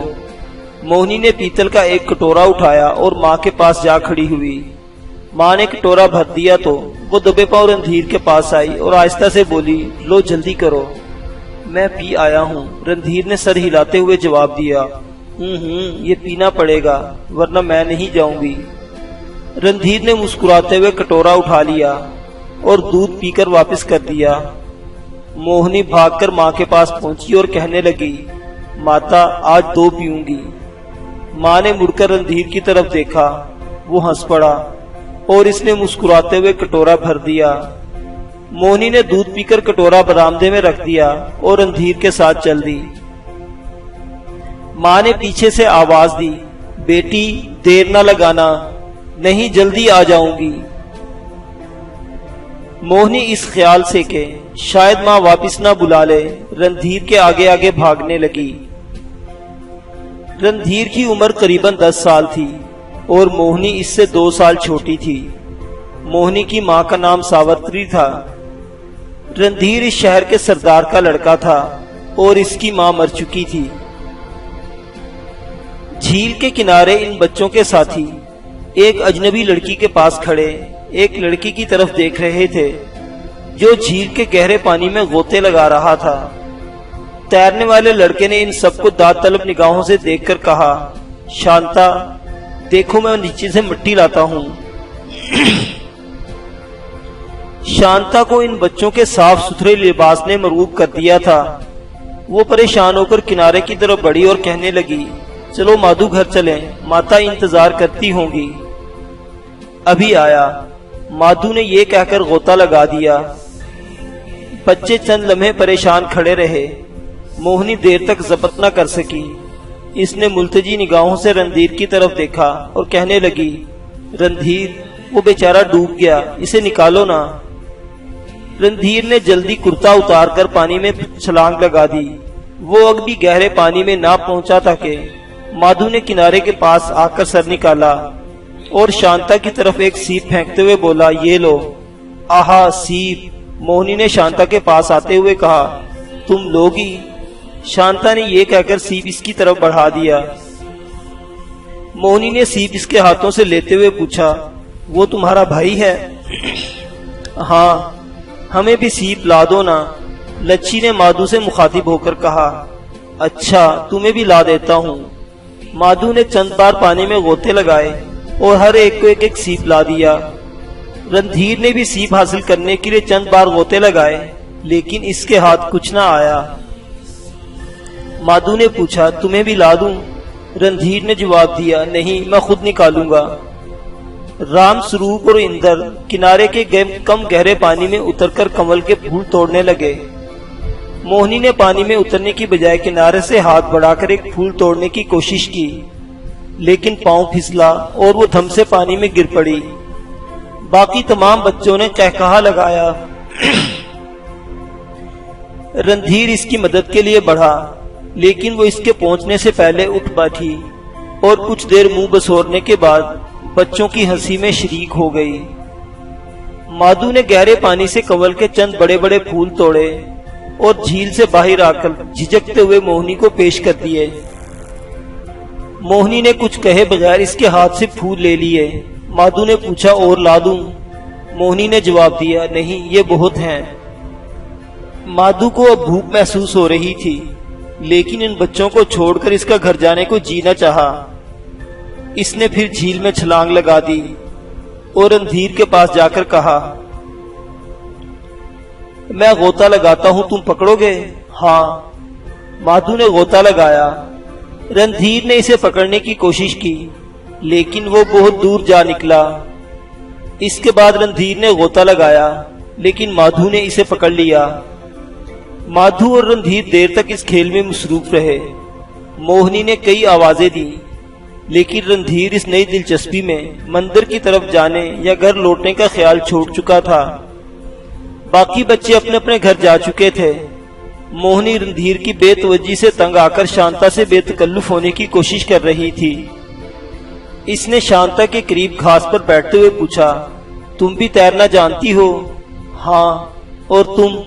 मोहनी ने पीतल का एक कटोरा उठाया और माँ के पास जा खड़ी हुई। माँ ने कटोरा भर दिया तो वो दबे पांव रणधीर के पास आई और आहिस्ता से बोली, लो जल्दी करो, मैं पी आया हूँ। रणधीर ने सर हिलाते हुए जवाब दिया, ये पीना पड़ेगा, वरना मैं नहीं जाऊंगी। रणधीर ने मुस्कुराते हुए कटोरा उठा लिया और दूध पीकर वापस कर दिया। मोहनी भागकर माँ के पास पहुंची और कहने लगी, माता आज 2 पीऊंगी। माँ ने मुड़कर रणधीर की तरफ देखा, वो हंस पड़ा और इसने मुस्कुराते हुए कटोरा भर दिया। मोहनी ने दूध पीकर कटोरा बरामदे में रख दिया और रणधीर के साथ चल दी। माँ ने पीछे से आवाज दी, बेटी देर न लगाना, नहीं जल्दी आ जाऊंगी। मोहनी इस ख्याल से कि शायद माँ वापस ना बुला ले, रणधीर के आगे आगे भागने लगी। रणधीर की उम्र करीबन 10 साल थी और मोहनी इससे 2 साल छोटी थी। मोहनी की माँ का नाम सावित्री था। रणधीर इस शहर के सरदार का लड़का था और इसकी माँ मर चुकी थी। झील के किनारे इन बच्चों के साथी एक अजनबी लड़की के पास खड़े एक लड़की की तरफ देख रहे थे जो झील के गहरे पानी में गोते लगा रहा था। तैरने वाले लड़के ने इन सबको दांत तलब निगाहों से देखकर कहा, शांता देखो मैं नीचे से मिट्टी लाता हूँ। शांता को इन बच्चों के साफ सुथरे लिबास ने मरूब कर दिया था। वो परेशान होकर किनारे की तरफ बढ़ी और कहने लगी, चलो माधु घर चलें, माता इंतजार करती होंगी। अभी आया। माधु ने ये कहकर गोता लगा दिया। बच्चे चंद लम्हे परेशान खड़े रहे। मोहनी देर तक जब्त न कर सकी। इसने मुल्तजी निगाहों से रणधीर की तरफ देखा और कहने लगी, रणधीर वो बेचारा डूब गया, इसे निकालो ना। रणधीर ने जल्दी कुर्ता उतारकर पानी में छलांग लगा दी। वो अब भी गहरे पानी में ना पहुंचा था कि माधु ने किनारे के पास आकर सर निकाला और शांता की तरफ एक सीप फेंकते हुए बोला, ये लो। आहा सीप। मोहनी ने शांता के पास आते हुए कहा, तुम लोगी? शांता ने ये कहकर सीप इसकी तरफ बढ़ा दिया। मोहनी ने सीप इसके हाथों से लेते हुए पूछा, वो तुम्हारा भाई है? हाँ, हमें भी सीप ला दो ना। लच्छी ने माधु से मुखातिब होकर कहा, अच्छा तुम्हें भी ला देता हूँ। माधु ने चंद बार पानी में गोते लगाए और हर एक को एक एक सीप ला दिया। रणधीर ने भी सीप हासिल करने के लिए चंद बार गोते लगाए, लेकिन इसके हाथ कुछ ना आया। माधु ने पूछा, तुम्हें भी ला दूं? रणधीर ने जवाब दिया, नहीं, मैं खुद निकालूंगा। राम स्वरूप और इंदर किनारे के कम गहरे पानी में उतरकर कमल के फूल तोड़ने लगे। मोहनी ने पानी में उतरने की बजाय किनारे से हाथ बढ़ाकर एक फूल तोड़ने की कोशिश की, लेकिन पांव फिसला और वो धम से पानी में गिर पड़ी। बाकी तमाम बच्चों ने कहकहा लगाया। रणधीर इसकी मदद के लिए बढ़ा। लेकिन वो इसके पहुंचने से पहले उठ बैठी और कुछ देर मुंह बसोरने के बाद बच्चों की हंसी में शरीक हो गई। माधु ने गहरे पानी से कंवल के चंद बड़े बड़े फूल तोड़े और झील से बाहर आकर झिझकते हुए मोहिनी को पेश कर दिए। मोहिनी ने कुछ कहे बगैर इसके हाथ से फूल ले लिए। माधु ने पूछा, और ला दूं? मोहिनी ने जवाब दिया, नहीं, ये बहुत हैं। माधु को अब भूख महसूस हो रही थी, लेकिन इन बच्चों को छोड़कर इसका घर जाने को जी न चाहा। इसने फिर झील में छलांग लगा दी और रणधीर के पास जाकर कहा, मैं गोता लगाता हूं, तुम पकड़ोगे? हाँ। माधु ने गोता लगाया। रणधीर ने इसे पकड़ने की कोशिश की, लेकिन वो बहुत दूर जा निकला। इसके बाद रणधीर ने गोता लगाया, लेकिन माधु ने इसे पकड़ लिया। माधु और रणधीर देर तक इस खेल में मसरूफ रहे। मोहिनी ने कई आवाजें दी, लेकिन रणधीर इस नई दिलचस्पी में मंदिर की तरफ जाने या घर लौटने का ख्याल छोड़ चुका था। बाकी बच्चे अपने अपने घर जा चुके थे। मोहिनी रणधीर की बेतवज्जी से तंग आकर शांता से बेतकल्लुफ होने की कोशिश कर रही थी। इसने शांता के करीब घास पर बैठते हुए पूछा, तुम भी तैरना जानती हो? हाँ। और तुम?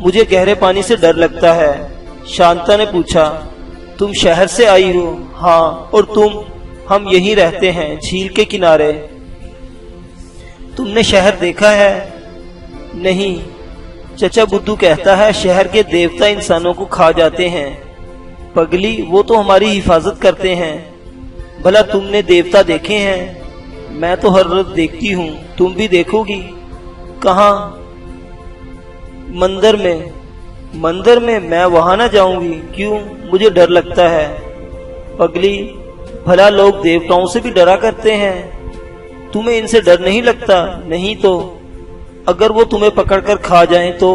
मुझे गहरे पानी से डर लगता है। शांता ने पूछा, तुम शहर से आई हो? हाँ। और तुम? हम यहीं रहते हैं, झील के किनारे। तुमने शहर देखा है? नहीं। चचा बुद्धू कहता है शहर के देवता इंसानों को खा जाते हैं। पगली, वो तो हमारी हिफाजत करते हैं। भला तुमने देवता देखे हैं? मैं तो हर रोज देखती हूँ, तुम भी देखोगी? कहाँ? मंदिर में। मंदिर में? मैं वहां ना जाऊंगी। क्यों? मुझे डर लगता है। पगली, भला लोग देवताओं से भी डरा करते हैं, तुम्हें इनसे डर नहीं लगता? नहीं तो अगर वो तुम्हें पकड़कर खा जाएं तो?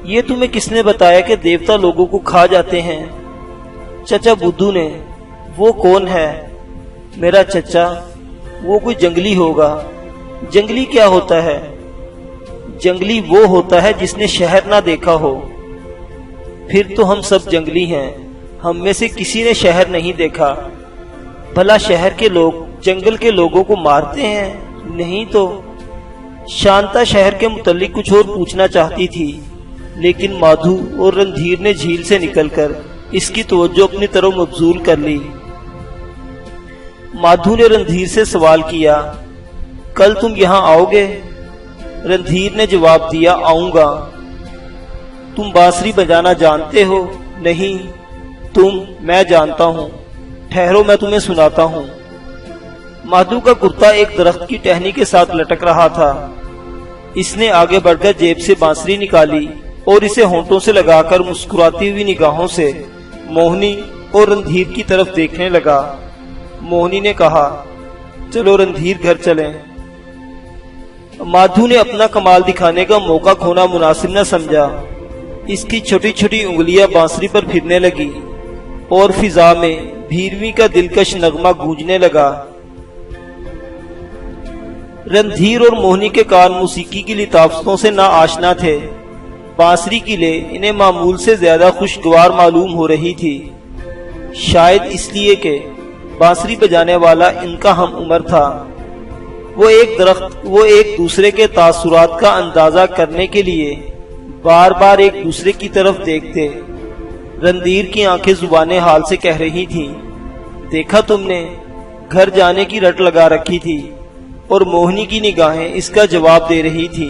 ये तुम्हें किसने बताया कि देवता लोगों को खा जाते हैं? चचा बुद्धू ने। वो कौन है? मेरा चचा। वो कोई जंगली होगा। जंगली क्या होता है? जंगली वो होता है जिसने शहर ना देखा हो। फिर तो हम सब जंगली हैं। हम में से किसी ने शहर नहीं देखा। भला शहर के लोग जंगल के लोगों को मारते हैं? नहीं तो। शांता शहर के मुतल्लिक कुछ और पूछना चाहती थी, लेकिन माधु और रणधीर ने झील से निकलकर इसकी तवज्जो अपनी तरफ मबजूल कर ली। माधु ने रणधीर से सवाल किया, कल तुम यहाँ आओगे? रणधीर ने जवाब दिया, आऊंगा। तुम बांसुरी बजाना जानते हो? नहीं। तुम? मैं जानता हूँ। ठहरो, मैं तुम्हें सुनाता हूँ। माधु का कुर्ता एक दरख्त की टहनी के साथ लटक रहा था। इसने आगे बढ़कर जेब से बांसुरी निकाली और इसे होंठों से लगाकर मुस्कुराती हुई निगाहों से मोहिनी और रणधीर की तरफ देखने लगा। मोहिनी ने कहा, चलो रणधीर, घर चलें। माधु ने अपना कमाल दिखाने का मौका खोना मुनासिब न समझा। इसकी छोटी छोटी उंगलियां बांसुरी पर फिरने लगी और फिजा में भीरवी का दिलकश नगमा गूंजने लगा। रणधीर और मोहिनी के कान मौसीकी की लिताफतों से ना आशना थे। बांसुरी की ले इन्हें मामूल से ज्यादा खुशगवार मालूम हो रही थी, शायद इसलिए कि बांसुरी बजाने वाला इनका हम उम्र था। वो एक दूसरे के तासुरात का अंदाजा करने के लिए बार बार एक दूसरे की तरफ देखते। रणधीर की आंखें जुबाने हाल से कह रही थीं, देखा तुमने, घर जाने की रट लगा रखी थी। और मोहिनी की निगाहें इसका जवाब दे रही थी,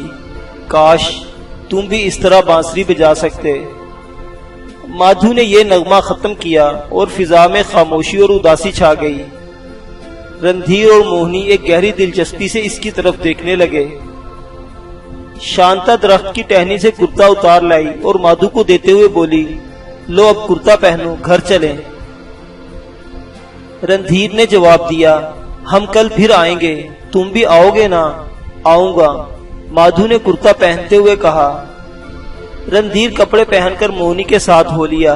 काश तुम भी इस तरह बांसुरी बजा सकते। माधु ने यह नगमा खत्म किया और फिजा में खामोशी और उदासी छा गई। रणधीर और मोहिनी एक गहरी दिलचस्पी से इसकी तरफ देखने लगे। शांता दरख्त की टहनी से कुर्ता उतार लाई और माधु को देते हुए बोली, लो अब कुर्ता पहनो, घर चलें। रणधीर ने जवाब दिया, हम कल फिर आएंगे, तुम भी आओगे ना? आऊंगा, माधु ने कुर्ता पहनते हुए कहा। रणधीर कपड़े पहनकर मोहिनी के साथ हो लिया,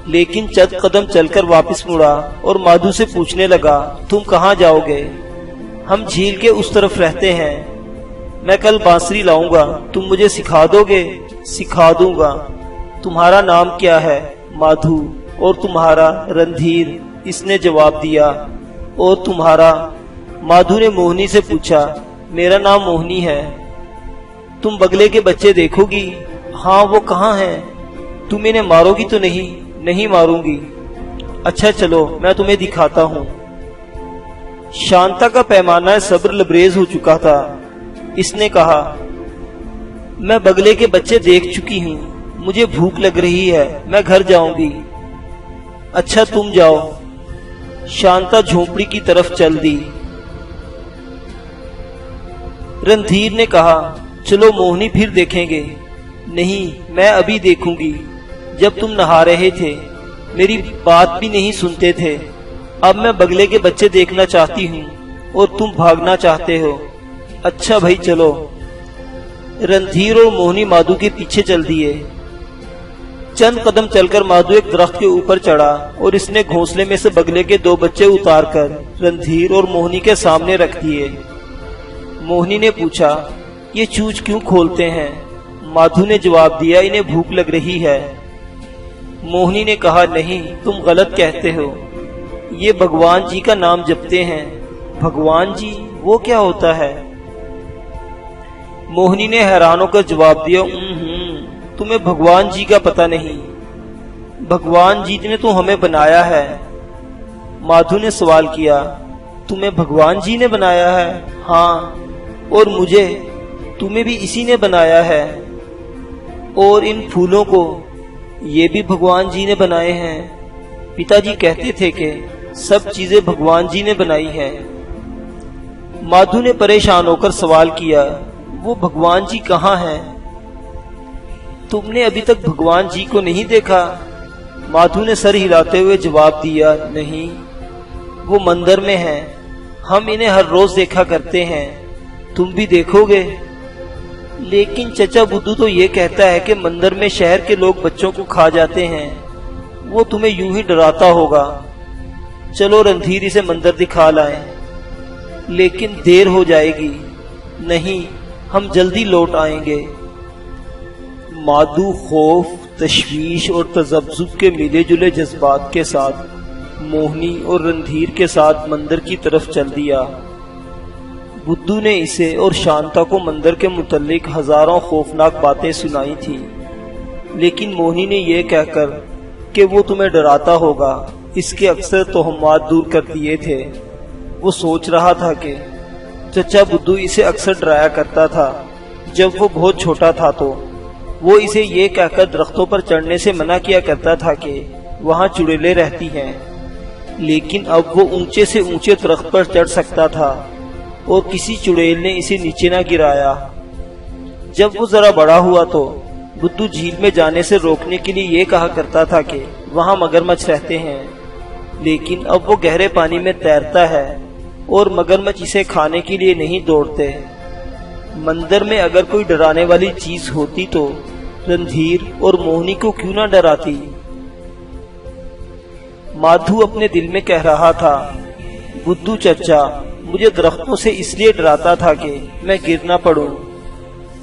लेकिन चंद कदम चलकर वापस मुड़ा और माधु से पूछने लगा, तुम कहाँ जाओगे? हम झील के उस तरफ रहते हैं। मैं कल बांसुरी लाऊंगा, तुम मुझे सिखा दोगे? सिखा दूंगा। तुम्हारा नाम क्या है? माधु। और तुम्हारा? रणधीर, इसने जवाब दिया। और तुम्हारा? माधु ने मोहिनी से पूछा। मेरा नाम मोहिनी है। तुम बगले के बच्चे देखोगी? हाँ, वो कहाँ हैं? तुम इन्हें मारोगी तो नहीं? नहीं मारूंगी। अच्छा चलो, मैं तुम्हें दिखाता हूँ। शांता का पैमाना सब्र लबरेज हो चुका था। इसने कहा, मैं बगले के बच्चे देख चुकी हूँ, मुझे भूख लग रही है, मैं घर जाऊंगी। अच्छा तुम जाओ। शांता झोंपड़ी की तरफ चल दी। रणधीर ने कहा, चलो मोहिनी फिर देखेंगे। नहीं, मैं अभी देखूंगी। जब तुम नहा रहे थे मेरी बात भी नहीं सुनते थे। अब मैं बगले के बच्चे देखना चाहती हूँ और तुम भागना चाहते हो। अच्छा भाई चलो। रणधीर और मोहिनी माधु के पीछे चल दिए। चंद कदम चलकर माधु एक दरख्त के ऊपर चढ़ा और इसने घोंसले में से बगले के 2 बच्चे उतारकर रणधीर और मोहिनी के सामने रख दिए। मोहिनी ने पूछा, ये चूज क्यों खोलते हैं? माधु ने जवाब दिया, इन्हें भूख लग रही है। मोहिनी ने कहा, नहीं, तुम गलत कहते हो, ये भगवान जी का नाम जपते हैं। भगवान जी? वो क्या होता है? मोहिनी ने हैरान होकर जवाब दिया, तुम्हें भगवान जी का पता नहीं? भगवान जी ने तो हमें बनाया है। माधु ने सवाल किया, तुम्हें भगवान जी ने बनाया है? हाँ, और मुझे? तुम्हें भी इसी ने बनाया है। और इन फूलों को ये भी भगवान जी ने बनाए हैं। पिताजी कहते थे कि सब चीजें भगवान जी ने बनाई हैं। माधु ने परेशान होकर सवाल किया, वो भगवान जी कहाँ हैं? तुमने अभी तक भगवान जी को नहीं देखा? माधु ने सर हिलाते हुए जवाब दिया, नहीं, वो मंदिर में हैं। हम इन्हें हर रोज देखा करते हैं। तुम भी देखोगे? लेकिन चचा बुद्धू तो ये कहता है कि मंदिर में शहर के लोग बच्चों को खा जाते हैं। वो तुम्हें यूं ही डराता होगा। चलो रणधीर, इसे मंदिर दिखा लाएं। लेकिन देर हो जाएगी। नहीं, हम जल्दी लौट आएंगे। माधु खौफ, तशवीश और तजब्जुब के मिले जुले जज्बात के साथ मोहिनी और रणधीर के साथ मंदिर की तरफ चल दिया। बुद्धू ने इसे और शांता को मंदिर के मुतल्लिक हजारों खौफनाक बातें सुनाई थी, लेकिन मोहिनी ने यह कहकर कि वो तुम्हें डराता होगा, इसके अक्सर तोहमात दूर कर दिए थे। वो सोच रहा था कि चचा बुद्धू इसे अक्सर डराया करता था। जब वो बहुत छोटा था तो वो इसे ये कहकर दरख्तों पर चढ़ने से मना किया करता था कि वहाँ चुड़ैलें रहती हैं। लेकिन अब वो ऊंचे से ऊंचे दरख्त पर चढ़ सकता था और किसी चुड़ैल ने इसे नीचे ना गिराया। जब वो जरा बड़ा हुआ तो बुद्धू झील में जाने से रोकने के लिए ये कहा करता था कि वहाँ मगरमच्छ रहते हैं। लेकिन अब वो गहरे पानी में तैरता है और मगरमच्छ इसे खाने के लिए नहीं दौड़ते। मंदिर में अगर कोई डराने वाली चीज होती तो रणधीर और मोहिनी को क्यों ना डराती। माधु अपने दिल में कह रहा था, बुद्धू चचा मुझे दरख्तों से इसलिए डराता था कि मैं गिर ना पड़ूं,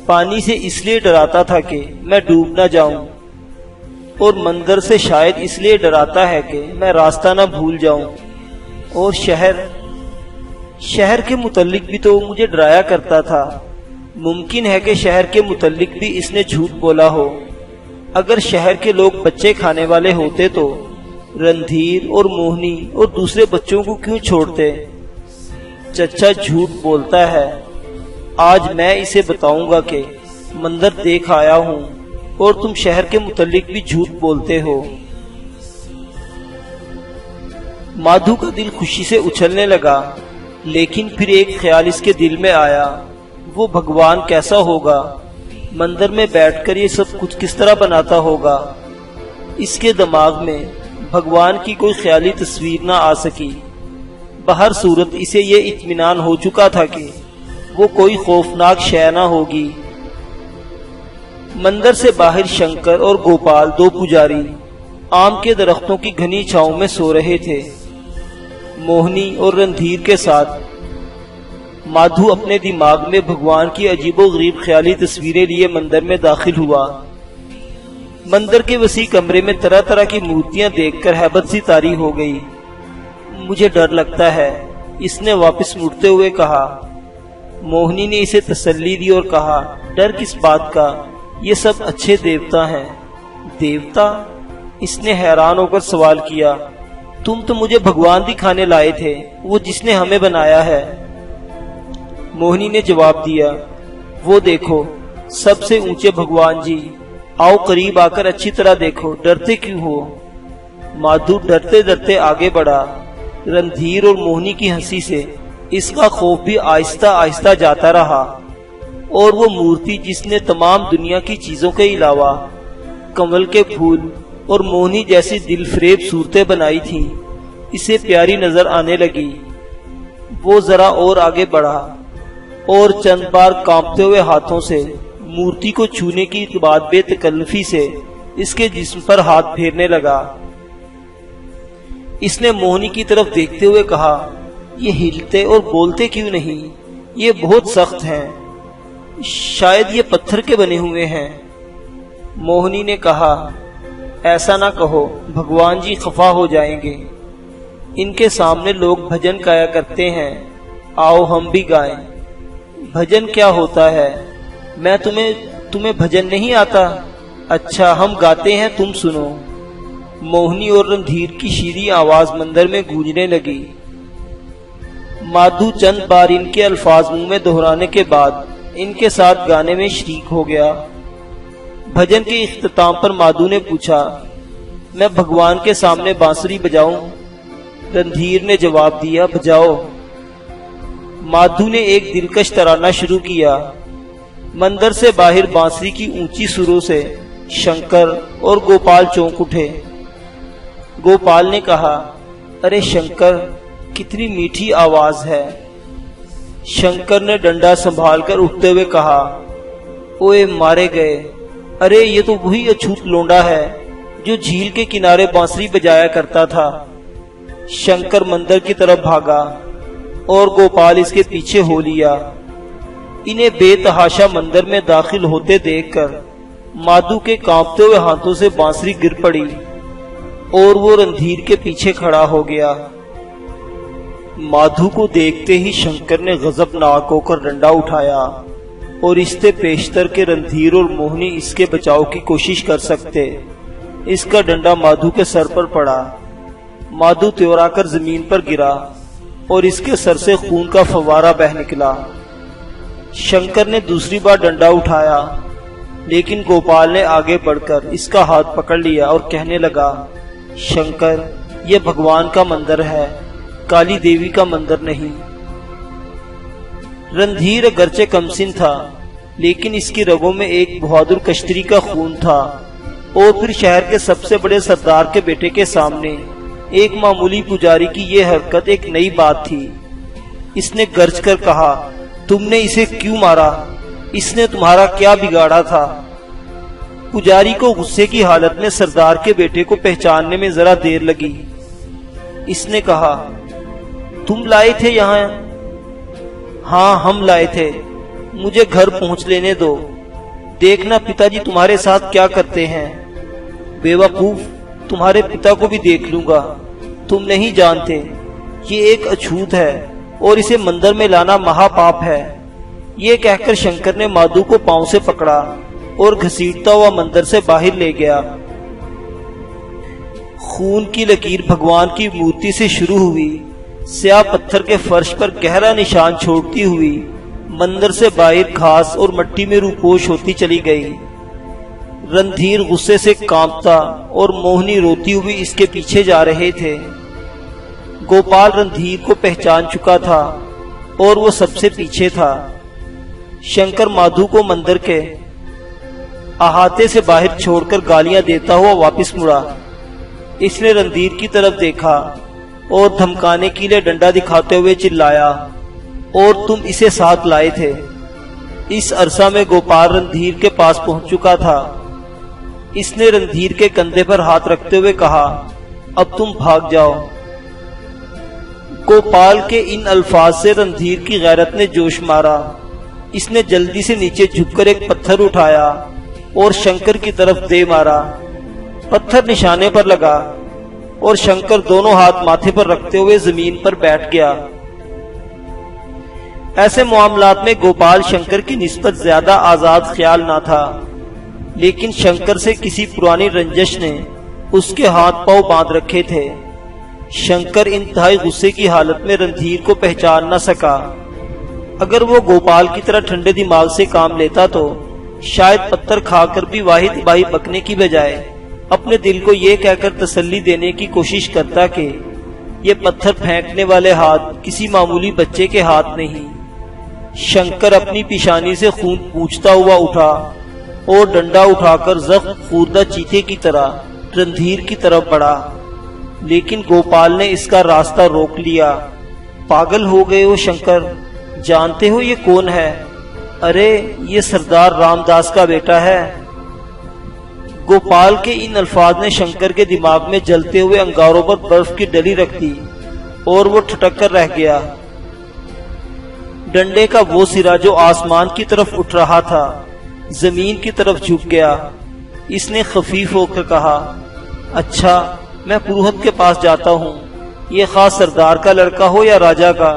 पानी से इसलिए डराता था कि मैं डूब ना जाऊं, और मंदिर से शायद इसलिए डराता है कि मैं रास्ता ना भूल जाऊं। और शहर के मुतल्लिक भी तो मुझे डराया करता था। मुमकिन है कि शहर के मुतल्लिक भी इसने झूठ बोला हो। अगर शहर के लोग बच्चे खाने वाले होते तो रणधीर और मोहिनी और दूसरे बच्चों को क्यों छोड़ते। चचा झूठ बोलता है। आज मैं इसे बताऊंगा कि मंदिर देख आया हूँ और तुम शहर के मुतल्लिक भी झूठ बोलते हो। माधु का दिल खुशी से उछलने लगा, लेकिन फिर एक ख्याल इसके दिल में आया, वो भगवान कैसा होगा, मंदिर में बैठकर ये सब कुछ किस तरह बनाता होगा। इसके दिमाग में भगवान की कोई ख्याली तस्वीर ना आ सकी। बहर सूरत इसे ये इत्मीनान हो चुका था कि वो कोई खौफनाक शय ना होगी। मंदिर से बाहर शंकर और गोपाल, 2 पुजारी, आम के दरख्तों की घनी छांव में सो रहे थे। मोहिनी और रणधीर के साथ माधु अपने दिमाग में भगवान की अजीबो गरीब ख्याली तस्वीरें लिए मंदिर में दाखिल हुआ। मंदिर के वसी कमरे में तरह तरह की मूर्तियां देखकर हैबत सी तारी हो गई। मुझे डर लगता है, इसने वापस मुड़ते हुए कहा। मोहिनी ने इसे तसल्ली दी और कहा, डर किस बात का, ये सब अच्छे देवता हैं। देवता? इसने हैरान होकर सवाल किया। तुम तो मुझे भगवान दिखाने लाए थे, वो जिसने हमें बनाया है। मोहिनी ने जवाब दिया, वो देखो, सबसे ऊंचे भगवान जी। आओ करीब आकर अच्छी तरह देखो, डरते क्यों हो? माधु डरते डरते आगे बढ़ा। रणधीर और मोहिनी की हंसी से इसका खौफ भी आहिस्ता आहिस्ता जाता रहा और वो मूर्ति जिसने तमाम दुनिया की चीजों के अलावा कमल के फूल और मोहिनी जैसी दिलफरेब सूरतें बनाई थी, इसे प्यारी नजर आने लगी। वो जरा और आगे बढ़ा और चंद बार कांपते हुए हाथों से मूर्ति को छूने की बाद बेतकल्लफी से इसके जिस्म पर हाथ फेरने लगा। इसने मोहिनी की तरफ देखते हुए कहा, ये हिलते और बोलते क्यों नहीं? ये बहुत सख्त हैं, शायद ये पत्थर के बने हुए हैं। मोहिनी ने कहा, ऐसा ना कहो, भगवान जी खफा हो जाएंगे। इनके सामने लोग भजन गाया करते हैं, आओ हम भी गाएं। भजन क्या होता है? मैं तुम्हें भजन नहीं आता? अच्छा, हम गाते हैं, तुम सुनो। मोहिनी और रणधीर की शीरी आवाज मंदिर में गूंजने लगी। माधु चंद बार इनके अल्फाज मुंह में दोहराने के बाद इनके साथ गाने में शरीक हो गया। भजन के इख्तिताम पर माधु ने पूछा, मैं भगवान के सामने बांसुरी बजाऊं? रणधीर ने जवाब दिया, बजाओ। माधु ने एक दिलकश तराना शुरू किया। मंदिर से बाहर बांसुरी की ऊंची सुरों से शंकर और गोपाल चौंक उठे। गोपाल ने कहा, अरे शंकर, कितनी मीठी आवाज है। शंकर ने डंडा संभालकर उठते हुए कहा, ओए मारे गए, अरे ये तो वही अछूत लोंडा है जो झील के किनारे बांसुरी बजाया करता था। शंकर मंदिर की तरफ भागा और गोपाल इसके पीछे हो लिया। इन्हें बेतहाशा मंदिर में दाखिल होते देखकर माधु के कांपते हुए हाथों से बांसुरी गिर पड़ी और वो रणधीर के पीछे खड़ा हो गया। माधु को देखते ही शंकर ने गजबनाक होकर डंडा उठाया और इससे पेशतर के रणधीर और मोहिनी इसके बचाव की कोशिश कर सकते। इसका डंडा माधु के सर पर पड़ा। माधु त्योराकर जमीन पर गिरा और इसके सर से खून का फव्वारा बह निकला। शंकर ने दूसरी बार डंडा उठाया, लेकिन गोपाल ने आगे बढ़कर इसका हाथ पकड़ लिया और कहने लगा, शंकर, यह भगवान का मंदिर है, काली देवी का मंदिर नहीं। रणधीर अगरचे कमसिन था, लेकिन इसकी रगों में एक बहादुर कश्तरी का खून था और फिर शहर के सबसे बड़े सरदार के बेटे के सामने एक मामूली पुजारी की यह हरकत एक नई बात थी। इसने गर्ज कर कहा, तुमने इसे क्यों मारा? इसने तुम्हारा क्या बिगाड़ा था? पुजारी को गुस्से की हालत में सरदार के बेटे को पहचानने में जरा देर लगी। इसने कहा, तुम लाए थे यहाँ? हाँ, हम लाए थे, मुझे घर पहुंच लेने दो, देखना पिताजी तुम्हारे साथ क्या करते हैं। बेवकूफ, तुम्हारे पिता को भी देख लूंगा। तुम नहीं जानते, ये एक अछूत है और इसे मंदिर में लाना महापाप है। ये कहकर शंकर ने माधु को पांव से पकड़ा और घसीटता हुआ मंदिर से बाहर ले गया। खून की लकीर भगवान की मूर्ति से शुरू हुई, स्याह पत्थर के फर्श पर गहरा निशान छोड़ती हुई मंदिर से बाहर घास और मिट्टी में रूपोश होती चली गई। रणधीर गुस्से से कांपता और मोहिनी रोती हुई इसके पीछे जा रहे थे। गोपाल रणधीर को पहचान चुका था और वो सबसे पीछे था। शंकर माधु को मंदिर के अहाते से बाहर छोड़कर गालियां देता हुआ वापस मुड़ा। इसने रणधीर की तरफ देखा और धमकाने के लिए डंडा दिखाते हुए चिल्लाया, और तुम इसे साथ लाए थे। इस अरसा में गोपाल रणधीर के पास पहुंच चुका था। इसने रणधीर के कंधे पर हाथ रखते हुए कहा, अब तुम भाग जाओ। गोपाल के इन अल्फाज से रणधीर की गैरत ने जोश मारा। इसने जल्दी से नीचे झुककर एक पत्थर उठाया और शंकर की तरफ दे मारा। पत्थर निशाने पर लगा और शंकर दोनों हाथ माथे पर रखते हुए जमीन पर बैठ गया। ऐसे मामलात में गोपाल शंकर की निस्बत ज्यादा आजाद ख्याल ना था, लेकिन शंकर से किसी पुरानी रंजिश ने उसके हाथ पांव बांध रखे थे। शंकर इंतहाई गुस्से की हालत में रणधीर को पहचान न सका। अगर वो गोपाल की तरह ठंडे दिमाग से काम लेता तो शायद पत्थर खाकर भी वाहिद बाही बकने की बजाय अपने दिल को ये कहकर तसल्ली देने की कोशिश करता कि ये पत्थर फेंकने वाले हाथ किसी मामूली बच्चे के हाथ नहीं। शंकर अपनी पिशानी से खून पूछता हुआ उठा और डंडा उठाकर जख्म खूरदा चीते की तरह रणधीर की तरफ बढ़ा, लेकिन गोपाल ने इसका रास्ता रोक लिया। पागल हो गए हो शंकर, जानते हो ये कौन है? अरे ये सरदार रामदास का बेटा है। गोपाल के इन अल्फाज ने शंकर के दिमाग में जलते हुए अंगारों पर बर्फ की डली रख दी और वो ठटक कर रह गया। डंडे का वो सिरा जो आसमान की तरफ उठ रहा था जमीन की तरफ झुक गया। इसने खफीफ होकर कहा, अच्छा मैं पुरोहित के पास जाता हूँ। ये खास सरदार का लड़का हो या राजा का,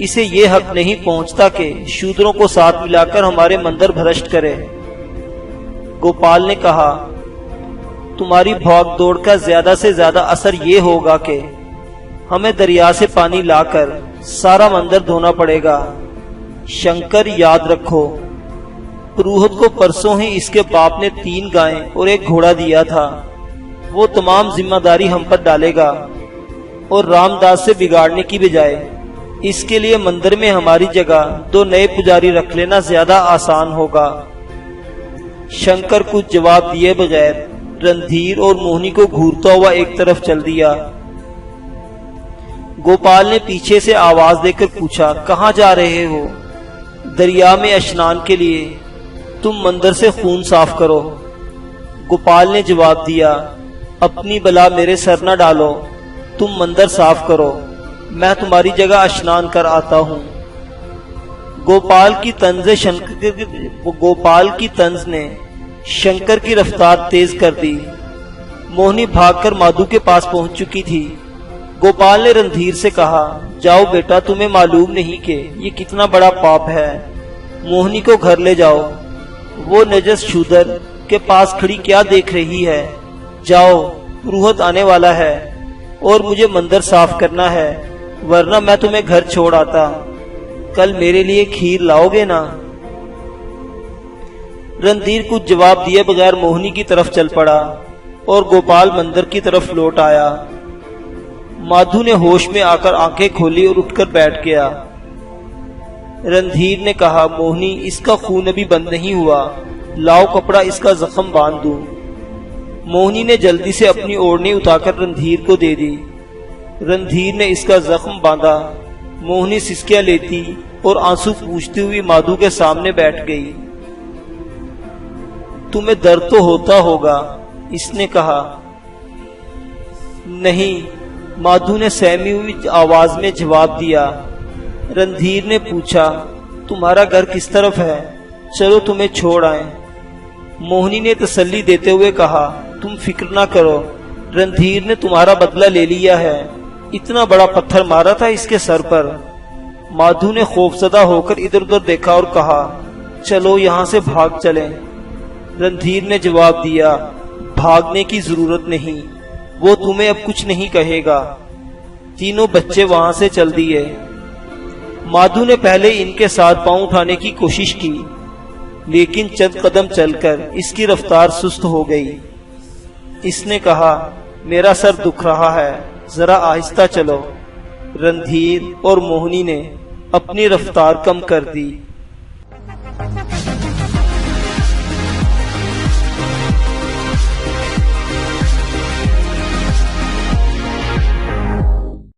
इसे ये हक नहीं पहुंचता कि शूद्रों को साथ मिलाकर हमारे मंदिर भ्रष्ट करे। गोपाल ने कहा, तुम्हारी भाग दौड़ का ज्यादा से ज्यादा असर ये होगा कि हमें दरिया से पानी लाकर सारा मंदिर धोना पड़ेगा। शंकर याद रखो, पुरोहित को परसों ही इसके बाप ने 3 गायें और 1 घोड़ा दिया था। वो तमाम जिम्मेदारी हम पर डालेगा और रामदास से बिगाड़ने की बजाय इसके लिए मंदिर में हमारी जगह 2 नए पुजारी रख लेना ज्यादा आसान होगा। शंकर कुछ जवाब दिए बगैर रणधीर और मोहिनी को घूरता हुआ एक तरफ चल दिया। गोपाल ने पीछे से आवाज देकर पूछा, कहाँ जा रहे हो? दरिया में स्नान के लिए। तुम मंदिर से खून साफ करो। गोपाल ने जवाब दिया, अपनी बला मेरे सर न डालो, तुम मंदिर साफ करो, मैं तुम्हारी जगह स्नान कर आता हूँ। गोपाल की तंज ने शंकर की रफ्तार तेज कर दी। मोहिनी भागकर माधु के पास पहुंच चुकी थी। गोपाल ने रणधीर से कहा, जाओ बेटा, तुम्हें मालूम नहीं कि ये कितना बड़ा पाप है। मोहिनी को घर ले जाओ। वो नजस शूदर के पास खड़ी क्या देख रही है? जाओ, पुरोहित आने वाला है और मुझे मंदिर साफ करना है, वरना मैं तुम्हें घर छोड़ आता। कल मेरे लिए खीर लाओगे ना? रणधीर कुछ जवाब दिए बगैर मोहिनी की तरफ चल पड़ा और गोपाल मंदिर की तरफ लौट आया। माधु ने होश में आकर आंखें खोली और उठकर बैठ गया। रणधीर ने कहा, मोहिनी, इसका खून अभी बंद नहीं हुआ, लाओ कपड़ा इसका जख्म बांध दूं। मोहिनी ने जल्दी से अपनी ओढ़नी उतारकर रणधीर को दे दी। रणधीर ने इसका जख्म बांधा। मोहिनी सिसकियां लेती और आंसू पूछती हुई माधु के सामने बैठ गई। तुम्हें दर्द तो होता होगा, इसने कहा। नहीं, माधु ने सहमी हुई आवाज में जवाब दिया। रणधीर ने पूछा, तुम्हारा घर किस तरफ है? चलो तुम्हें छोड़ आए। मोहिनी ने तसल्ली देते हुए कहा, तुम फिक्र ना करो, रणधीर ने तुम्हारा बदला ले लिया है। इतना बड़ा पत्थर मारा था इसके सर पर। माधु ने खौफजदा होकर इधर उधर देखा और कहा, चलो यहाँ से भाग चलें। रणधीर ने जवाब दिया, भागने की जरूरत नहीं, वो तुम्हें अब कुछ नहीं कहेगा। तीनों बच्चे वहां से चल दिए। माधु ने पहले इनके साथ पांव उठाने की कोशिश की, लेकिन चंद कदम चलकर इसकी रफ्तार सुस्त हो गई। इसने कहा, मेरा सर दुख रहा है, जरा आहिस्ता चलो। रणधीर और मोहिनी ने अपनी रफ्तार कम कर दी।